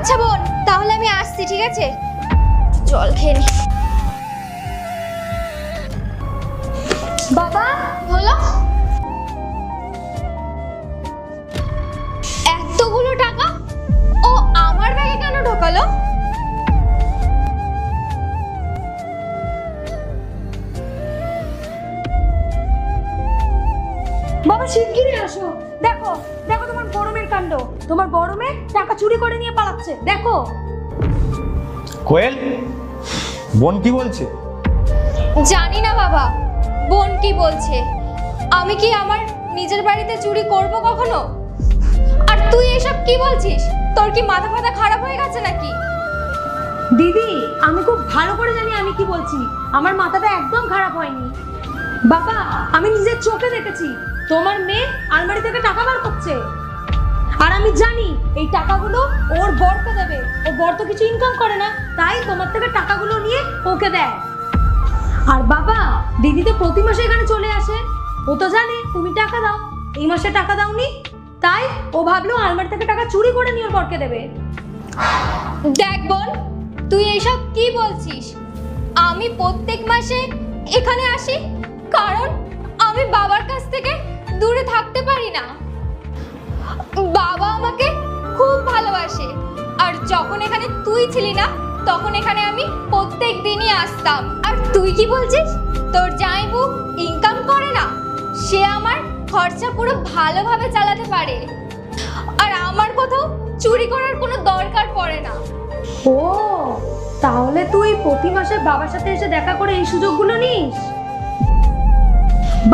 আচ্ছা বোন, তাহলে আমি আসছি, ঠিক আছে? জল খেয়ে নি। বাবা, হলো এতগুলো টাকা ও আমার ব্যাগে কেন ঢোকালো? বাবা শিগগিরই আসো। দেখো দেখো তোমার বড় মেয়ের কাণ্ড। তোমার বড় মেয়ে টাকা চুরি করে নিয়ে পালাচ্ছে, দেখো। কোয়েল, বোন কি বলছে? জানি না বাবা, বোন কি বলছে। আমি কি আমার নিজের বাড়িতে চুরি করব কখনো? আর তুই এসব কি বলছিস? তোর কি মাথা ফাথা খারাপ হয়ে গেছে নাকি? দিদি, আমি খুব ভালো করে জানি আমি কি বলছি। আমার মাথাটা একদম খারাপ হয়নি। বাবা, আমি নিজের চোখে দেখেছি তোমার মেয়ে আলমারি থেকে টাকা বার করছে। আর আমি জানি এই টাকাগুলো ওর বরকে দেবে। ও বর তো কিছু ইনকাম করে না, তাই তোমার থেকে টাকাগুলো নিয়ে ওকে দেয়। আর বাবা, দিদি তো প্রতি মাসে এখানে চলে আসে। ও তো জানে তুমি টাকা দাও। এই মাসে টাকা দাওনি, তাই ও ভাবলো আলমারি থেকে টাকা চুরি করে নিয়ে ওর বরকে দেবে। দেখ বোন, তুই এসব কি বলছিস? আমি প্রত্যেক মাসে এখানে আসি কারণ আমি বাবার কাছ থেকে দূরে থাকতে পারি না। বাবা আমাকে খুব ভালোবাসে, আর যখন এখানে তুই ছিলি না তখন এখানে আমি প্রত্যেক দিনই আসতাম। আর তুই কি বলছিস তোর জামাইবু ইনকাম করে না? সে আমার খরচা পুরো ভালোভাবে চালাতে পারে, আর আমার কোথাও চুরি করার কোনো দরকার পড়ে না। ও, তাহলে তুই প্রতি মাসে বাবার সাথে এসে দেখা করে এই সুযোগগুলো নিস?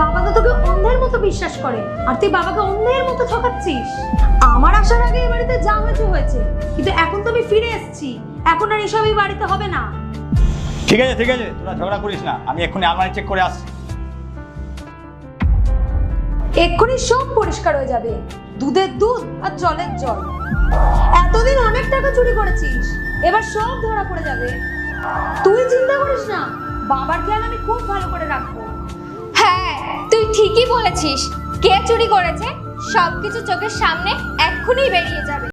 বাবা তো তোকে অন্ধের মতো বিশ্বাস করে, আর তুই বাবাকে অন্ধের মতো ঠকাচ্ছিস। আমার আসার আগে এই বাড়িতে যা হয়েছে, কিন্তু এখন তো আমি ফিরে এসেছি। এখন আর এসব এই বাড়িতে হবে না। ঠিক আছে ঠিক আছে, তোরা ঝগড়া করিস না, আমি এক্ষুনি আলমারি চেক করে আসছি। এক্ষুনি সব পরিষ্কার হয়ে যাবে, দুধের দুধ আর জলের জল। এতদিন অনেক টাকা চুরি করেছিস, এবার সব ধরা পড়ে যাবে। তুই চিন্তা করিস না, বাবার খেয়াল আমি খুব ভালো করে রাখবো। হ্যাঁ, তুই ঠিকই বলেছিস। কে চুরি করেছে সবকিছু চোখের সামনে এক্ষুনি বেরিয়ে যাবে।